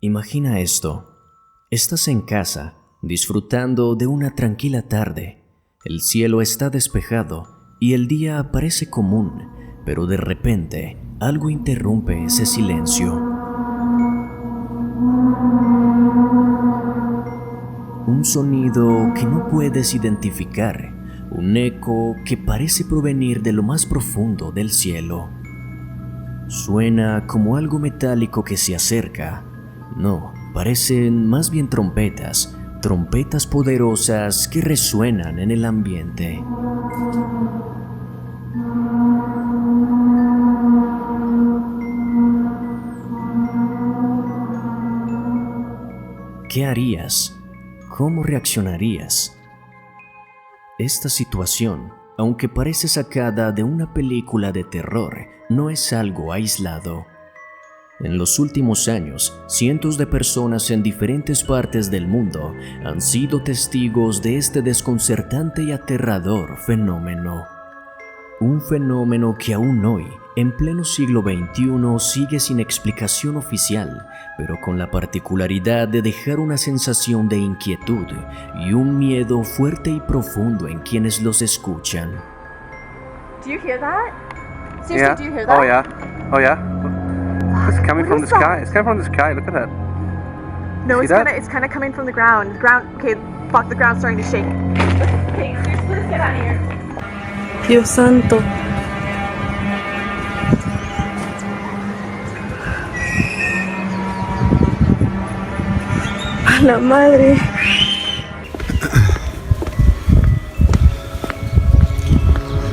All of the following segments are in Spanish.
Imagina esto. Estás en casa, disfrutando de una tranquila tarde. El cielo está despejado y el día parece común, pero de repente algo interrumpe ese silencio. Un sonido que no puedes identificar, un eco que parece provenir de lo más profundo del cielo. Suena como algo metálico que se acerca. No, parecen más bien trompetas poderosas que resuenan en el ambiente. ¿Qué harías? ¿Cómo reaccionarías? Esta situación, aunque parece sacada de una película de terror, no es algo aislado. En los últimos años, cientos de personas en diferentes partes del mundo han sido testigos de este desconcertante y aterrador fenómeno. Un fenómeno que aún hoy, en pleno siglo XXI, sigue sin explicación oficial, pero con la particularidad de dejar una sensación de inquietud y un miedo fuerte y profundo en quienes los escuchan. Do you hear that? Seriously, do you hear that? Oh yeah. Oh yeah. It's coming from the sky. It's coming from the sky. Look at that. No, See it's that? kind of coming from the ground. Okay, fuck, the ground's starting to shake. Okay, seriously, let's get out of here. Dios santo. A la madre.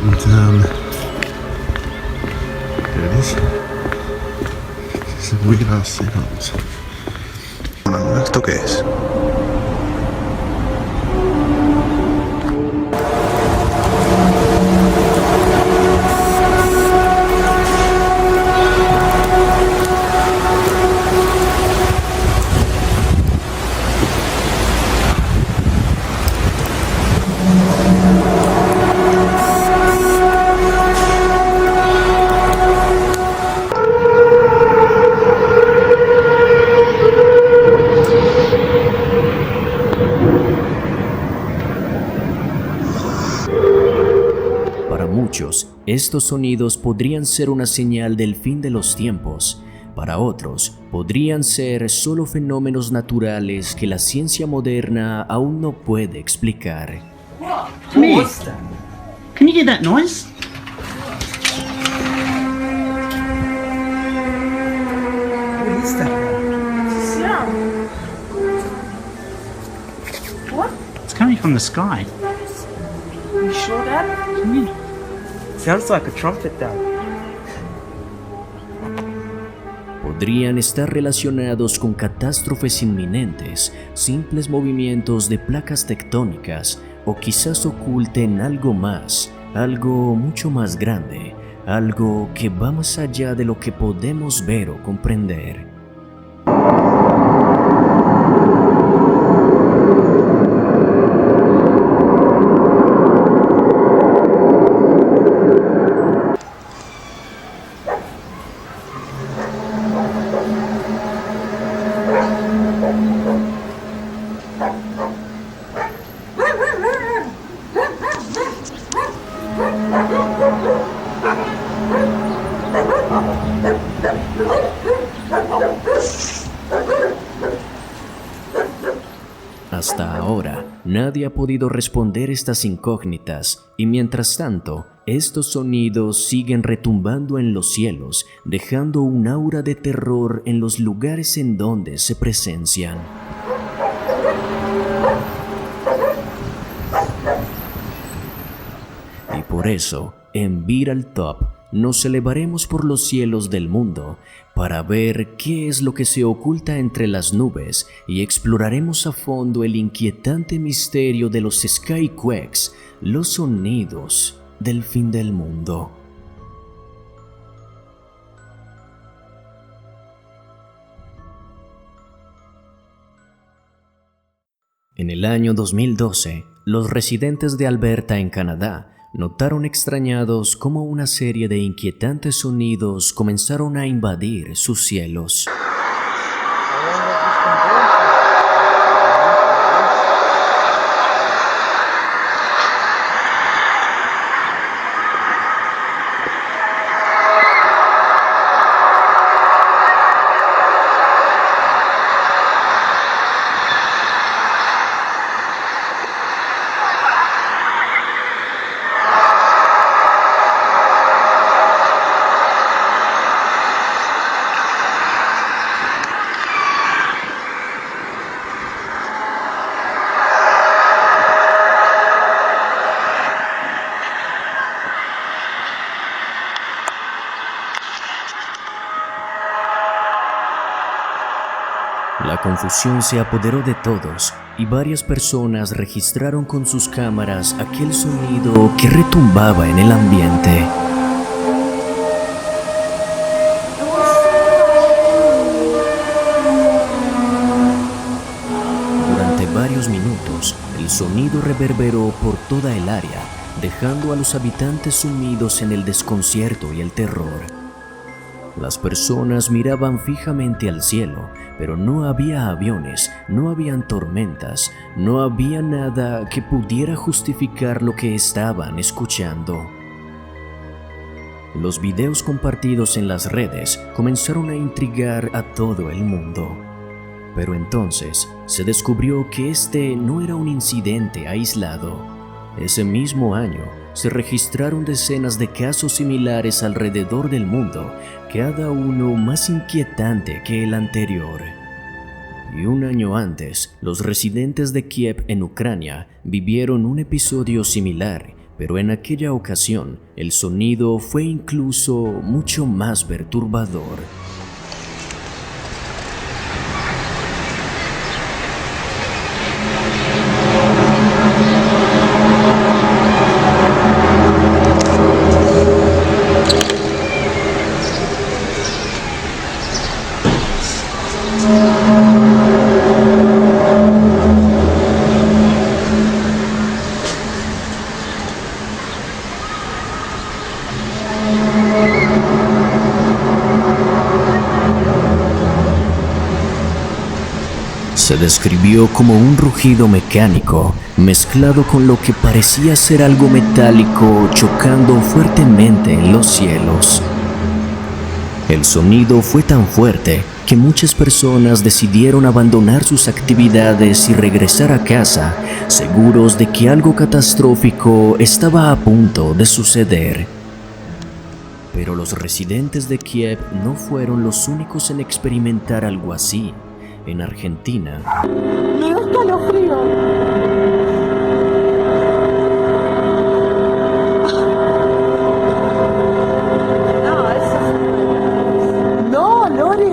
And here it is. Es muy gracioso. Manuel, ¿esto qué es? Estos sonidos podrían ser una señal del fin de los tiempos. Para otros, podrían ser solo fenómenos naturales que la ciencia moderna aún no puede explicar. Me. Can you hear that noise? What is that? Sound. What? It's coming from the sky. Are you sure, Dad? Yeah. Sounds like a trumpet, Dad. Podrían estar relacionados con catástrofes inminentes, simples movimientos de placas tectónicas, o quizás oculten algo más, algo mucho más grande, algo que va más allá de lo que podemos ver o comprender. Hasta ahora, nadie ha podido responder estas incógnitas, y mientras tanto, estos sonidos siguen retumbando en los cielos, dejando un aura de terror en los lugares en donde se presencian. Y por eso, en Viral Top, nos elevaremos por los cielos del mundo para ver qué es lo que se oculta entre las nubes y exploraremos a fondo el inquietante misterio de los Skyquakes, los sonidos del fin del mundo. En el año 2012, los residentes de Alberta, en Canadá, notaron extrañados cómo una serie de inquietantes sonidos comenzaron a invadir sus cielos. La confusión se apoderó de todos y varias personas registraron con sus cámaras aquel sonido que retumbaba en el ambiente. Durante varios minutos, el sonido reverberó por toda el área, dejando a los habitantes sumidos en el desconcierto y el terror. Las personas miraban fijamente al cielo, pero no había aviones, no habían tormentas, no había nada que pudiera justificar lo que estaban escuchando. Los videos compartidos en las redes comenzaron a intrigar a todo el mundo. Pero entonces se descubrió que este no era un incidente aislado. Ese mismo año se registraron decenas de casos similares alrededor del mundo, cada uno más inquietante que el anterior. Y un año antes, los residentes de Kiev en Ucrania vivieron un episodio similar, pero en aquella ocasión el sonido fue incluso mucho más perturbador. Se describió como un rugido mecánico, mezclado con lo que parecía ser algo metálico chocando fuertemente en los cielos. El sonido fue tan fuerte que muchas personas decidieron abandonar sus actividades y regresar a casa, seguros de que algo catastrófico estaba a punto de suceder. Pero los residentes de Kiev no fueron los únicos en experimentar algo así. En Argentina, Me da escalofrío. No, eso. No, Lore.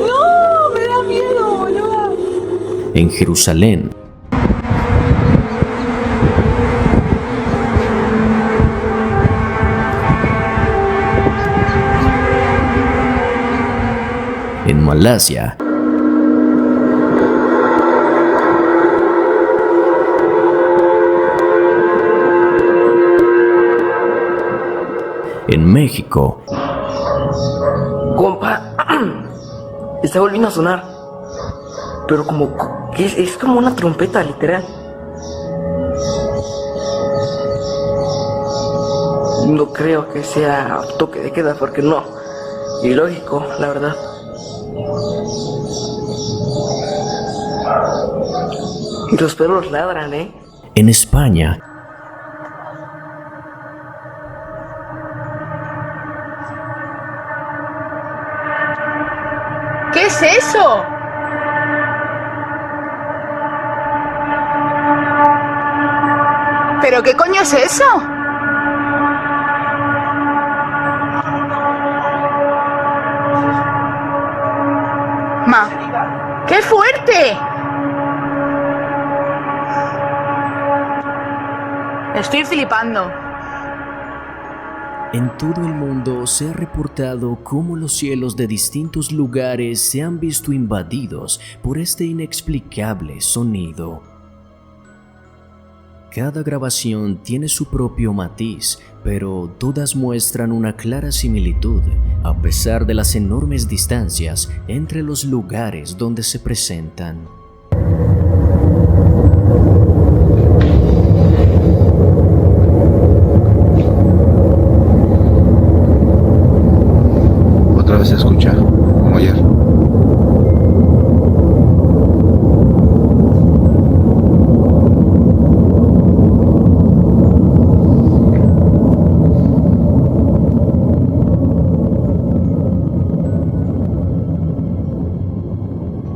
No, me da miedo, boludo. en Jerusalén, en Malasia, en México, Compa, está volviendo a sonar. Pero como que es como una trompeta, literal. No creo que sea toque de queda, porque no. Ilógico, la verdad. Y los perros ladran, ¿eh? en España, ¿Qué es eso? ¿Pero qué coño es eso? Ma, ¡qué fuerte! Estoy flipando. en todo el mundo se ha reportado cómo los cielos de distintos lugares se han visto invadidos por este inexplicable sonido. Cada grabación tiene su propio matiz, pero todas muestran una clara similitud, a pesar de las enormes distancias entre los lugares donde se presentan. Otra vez se escucha, como ayer.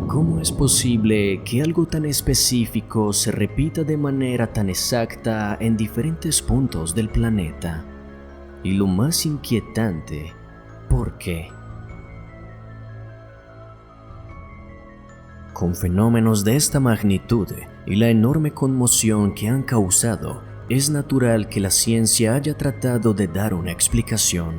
¿Cómo es posible que algo tan específico se repita de manera tan exacta en diferentes puntos del planeta? Y lo más inquietante por qué. Con fenómenos de esta magnitud y la enorme conmoción que han causado, es natural que la ciencia haya tratado de dar una explicación.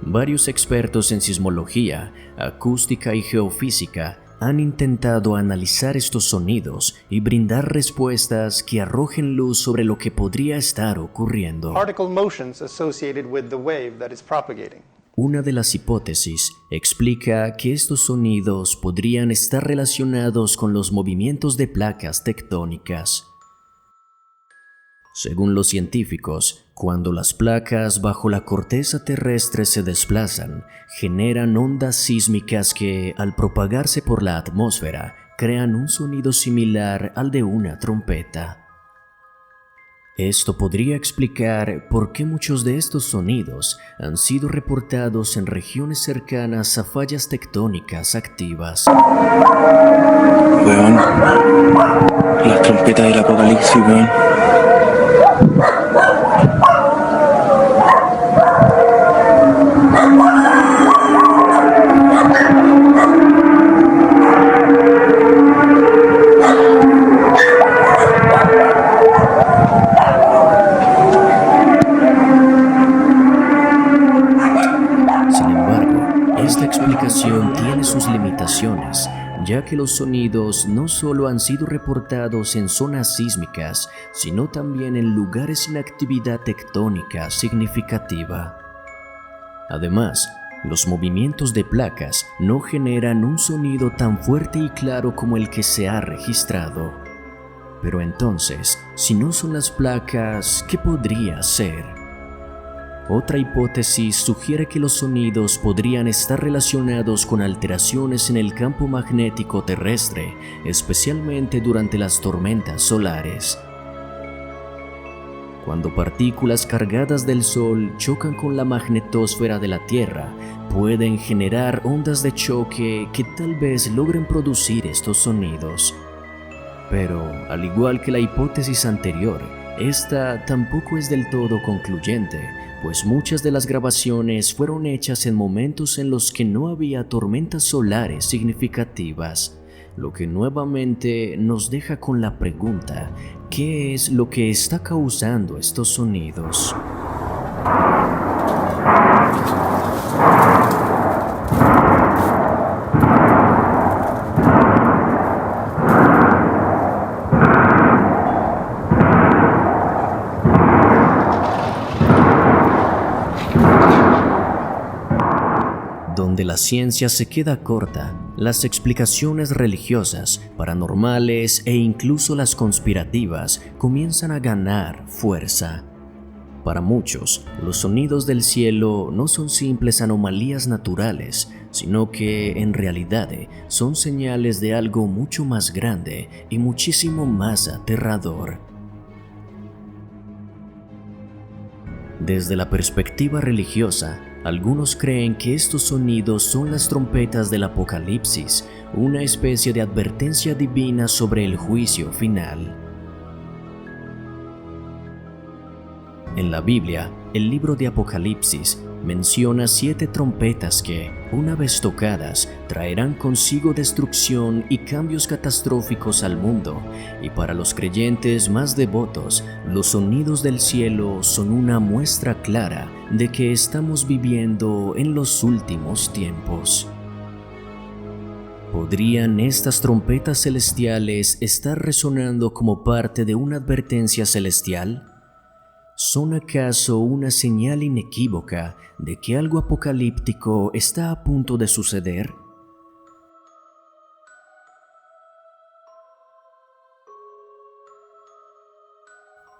Varios expertos en sismología, acústica y geofísica han intentado analizar estos sonidos y brindar respuestas que arrojen luz sobre lo que podría estar ocurriendo. Particle motions associated with the wave that is propagating. Una de las hipótesis explica que estos sonidos podrían estar relacionados con los movimientos de placas tectónicas. Según los científicos, cuando las placas bajo la corteza terrestre se desplazan, generan ondas sísmicas que, al propagarse por la atmósfera, crean un sonido similar al de una trompeta. Esto podría explicar por qué muchos de estos sonidos han sido reportados en regiones cercanas a fallas tectónicas activas. Weón, las trompetas del apocalipsis, weón. Sin embargo, esta explicación tiene sus limitaciones, ya que los sonidos no solo han sido reportados en zonas sísmicas, sino también en lugares sin actividad tectónica significativa. Además, los movimientos de placas no generan un sonido tan fuerte y claro como el que se ha registrado. Pero entonces, si no son las placas, ¿qué podría ser? Otra hipótesis sugiere que los sonidos podrían estar relacionados con alteraciones en el campo magnético terrestre, especialmente durante las tormentas solares. Cuando partículas cargadas del Sol chocan con la magnetosfera de la Tierra, pueden generar ondas de choque que tal vez logren producir estos sonidos. Pero, al igual que la hipótesis anterior, esta tampoco es del todo concluyente, pues muchas de las grabaciones fueron hechas en momentos en los que no había tormentas solares significativas, lo que nuevamente nos deja con la pregunta: ¿qué es lo que está causando estos sonidos? Donde la ciencia se queda corta, las explicaciones religiosas, paranormales e incluso las conspirativas comienzan a ganar fuerza. Para muchos, los sonidos del cielo no son simples anomalías naturales, sino que en realidad son señales de algo mucho más grande y muchísimo más aterrador. Desde la perspectiva religiosa, algunos creen que estos sonidos son las trompetas del Apocalipsis, una especie de advertencia divina sobre el juicio final. En la Biblia, el libro de Apocalipsis menciona 7 trompetas que, una vez tocadas, traerán consigo destrucción y cambios catastróficos al mundo, y para los creyentes más devotos, los sonidos del cielo son una muestra clara de que estamos viviendo en los últimos tiempos. ¿Podrían estas trompetas celestiales estar resonando como parte de una advertencia celestial? ¿Son acaso una señal inequívoca de que algo apocalíptico está a punto de suceder?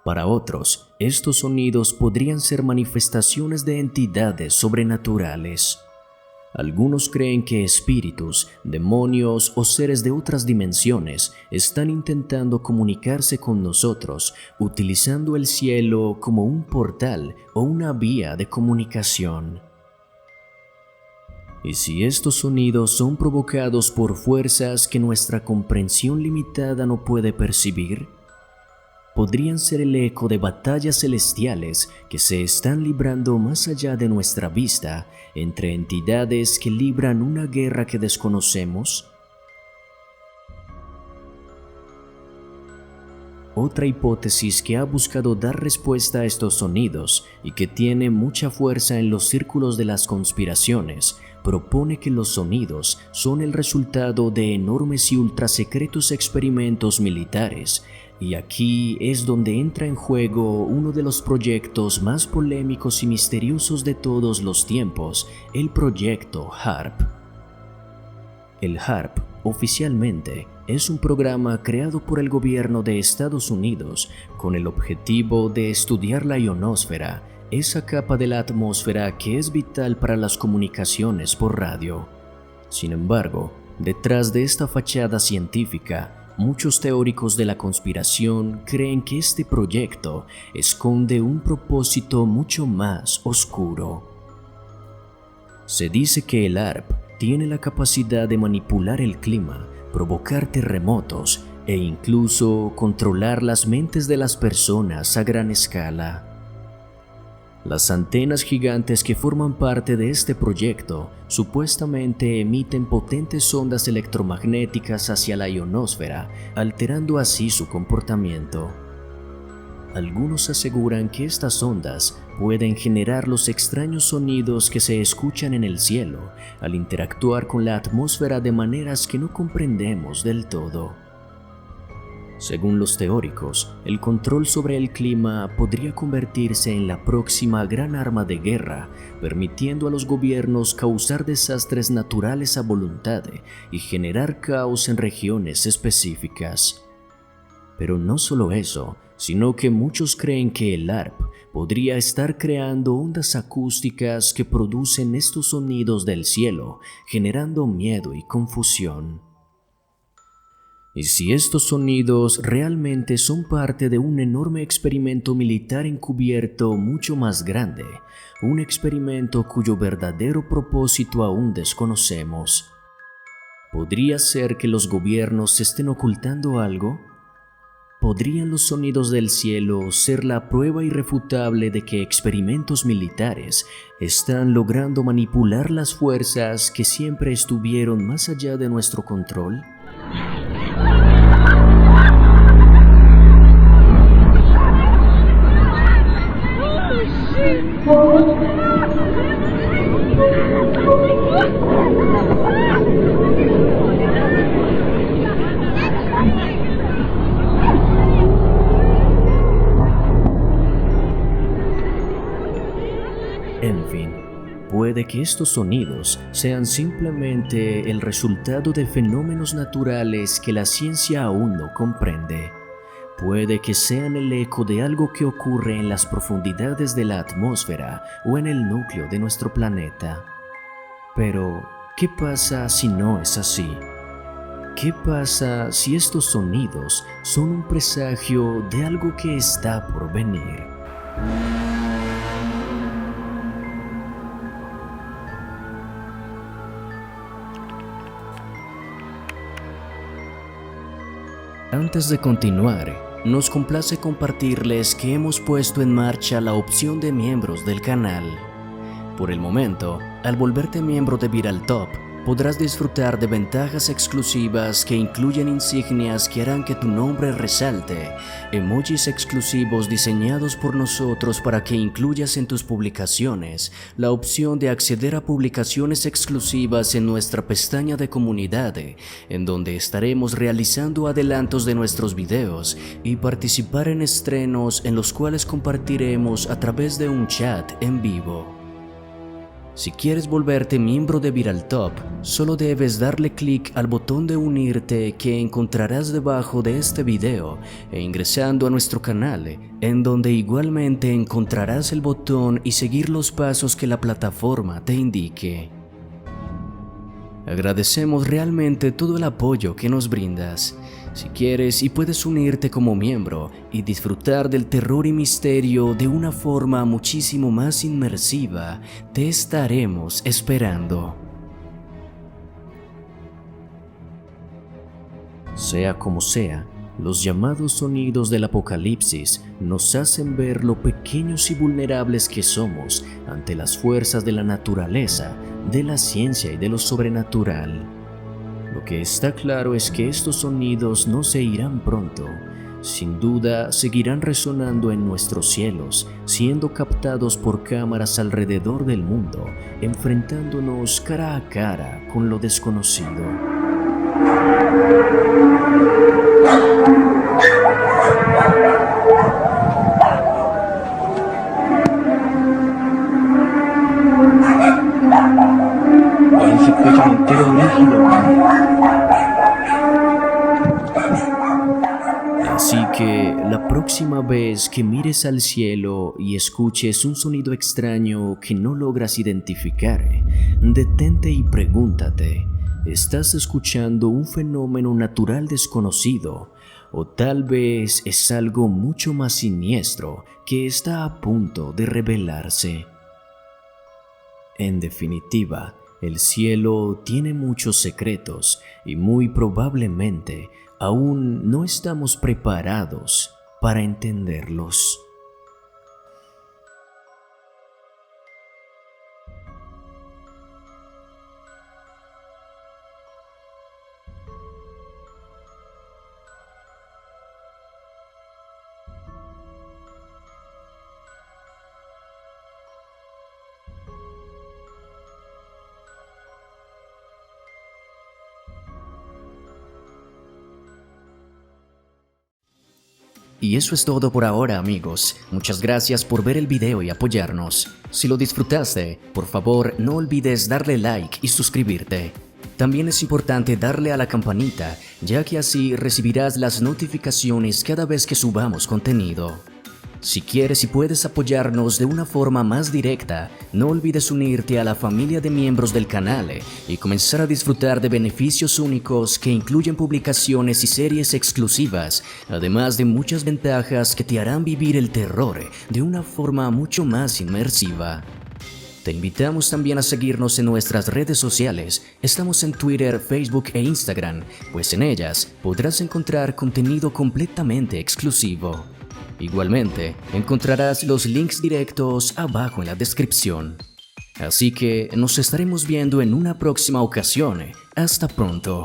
Para otros, estos sonidos podrían ser manifestaciones de entidades sobrenaturales. Algunos creen que espíritus, demonios o seres de otras dimensiones están intentando comunicarse con nosotros utilizando el cielo como un portal o una vía de comunicación. ¿Y si estos sonidos son provocados por fuerzas que nuestra comprensión limitada no puede percibir? podrían ser el eco de batallas celestiales que se están librando más allá de nuestra vista entre entidades que libran una guerra que desconocemos. Otra hipótesis que ha buscado dar respuesta a estos sonidos y que tiene mucha fuerza en los círculos de las conspiraciones propone que los sonidos son el resultado de enormes y ultrasecretos experimentos militares, y aquí es donde entra en juego uno de los proyectos más polémicos y misteriosos de todos los tiempos, el proyecto HAARP. El HAARP, oficialmente, es un programa creado por el gobierno de Estados Unidos con el objetivo de estudiar la ionosfera, esa capa de la atmósfera que es vital para las comunicaciones por radio. Sin embargo, detrás de esta fachada científica, muchos teóricos de la conspiración creen que este proyecto esconde un propósito mucho más oscuro. Se dice que el HAARP tiene la capacidad de manipular el clima, provocar terremotos e incluso controlar las mentes de las personas a gran escala. Las antenas gigantes que forman parte de este proyecto supuestamente emiten potentes ondas electromagnéticas hacia la ionosfera, alterando así su comportamiento. Algunos aseguran que estas ondas pueden generar los extraños sonidos que se escuchan en el cielo al interactuar con la atmósfera de maneras que no comprendemos del todo. Según los teóricos, el control sobre el clima podría convertirse en la próxima gran arma de guerra, permitiendo a los gobiernos causar desastres naturales a voluntad y generar caos en regiones específicas. Pero no solo eso, sino que muchos creen que el HAARP podría estar creando ondas acústicas que producen estos sonidos del cielo, generando miedo y confusión. Y si estos sonidos realmente son parte de un enorme experimento militar encubierto mucho más grande, un experimento cuyo verdadero propósito aún desconocemos, ¿podría ser que los gobiernos estén ocultando algo? ¿Podrían los sonidos del cielo ser la prueba irrefutable de que experimentos militares están logrando manipular las fuerzas que siempre estuvieron más allá de nuestro control? En fin, puede que estos sonidos sean simplemente el resultado de fenómenos naturales que la ciencia aún no comprende. Puede que sean el eco de algo que ocurre en las profundidades de la atmósfera o en el núcleo de nuestro planeta. Pero, ¿qué pasa si no es así? ¿Qué pasa si estos sonidos son un presagio de algo que está por venir? Antes de continuar, nos complace compartirles que hemos puesto en marcha la opción de miembros del canal. Por el momento, al volverte miembro de Viral Top, podrás disfrutar de ventajas exclusivas que incluyen insignias que harán que tu nombre resalte, emojis exclusivos diseñados por nosotros para que incluyas en tus publicaciones, la opción de acceder a publicaciones exclusivas en nuestra pestaña de comunidad, en donde estaremos realizando adelantos de nuestros videos y participar en estrenos en los cuales compartiremos a través de un chat en vivo. Si quieres volverte miembro de Viral Top, solo debes darle clic al botón de unirte que encontrarás debajo de este video e ingresando a nuestro canal, en donde igualmente encontrarás el botón y seguir los pasos que la plataforma te indique. Agradecemos realmente todo el apoyo que nos brindas. Si quieres y puedes unirte como miembro y disfrutar del terror y misterio de una forma muchísimo más inmersiva, te estaremos esperando. Sea como sea, Los llamados sonidos del apocalipsis nos hacen ver lo pequeños y vulnerables que somos ante las fuerzas de la naturaleza, de la ciencia y de lo sobrenatural. Lo que está claro es que estos sonidos no se irán pronto. Sin duda, seguirán resonando en nuestros cielos, siendo captados por cámaras alrededor del mundo, enfrentándonos cara a cara con lo desconocido. Ahí se escucha un tiro rígido. Así que la próxima vez que mires al cielo y escuches un sonido extraño que no logras identificar, detente y pregúntate, ¿estás escuchando un fenómeno natural desconocido? ¿O tal vez es algo mucho más siniestro que está a punto de revelarse? En definitiva, el cielo tiene muchos secretos y muy probablemente aún no estamos preparados para entenderlos. Y eso es todo por ahora, amigos. Muchas gracias por ver el video y apoyarnos. Si lo disfrutaste, por favor no olvides darle like y suscribirte. También es importante darle a la campanita, ya que así recibirás las notificaciones cada vez que subamos contenido. Si quieres y puedes apoyarnos de una forma más directa, no olvides unirte a la familia de miembros del canal y comenzar a disfrutar de beneficios únicos que incluyen publicaciones y series exclusivas, además de muchas ventajas que te harán vivir el terror de una forma mucho más inmersiva. Te invitamos también a seguirnos en nuestras redes sociales. Estamos en Twitter, Facebook e Instagram, pues en ellas podrás encontrar contenido completamente exclusivo. Igualmente, encontrarás los links directos abajo en la descripción. Así que nos estaremos viendo en una próxima ocasión. Hasta pronto.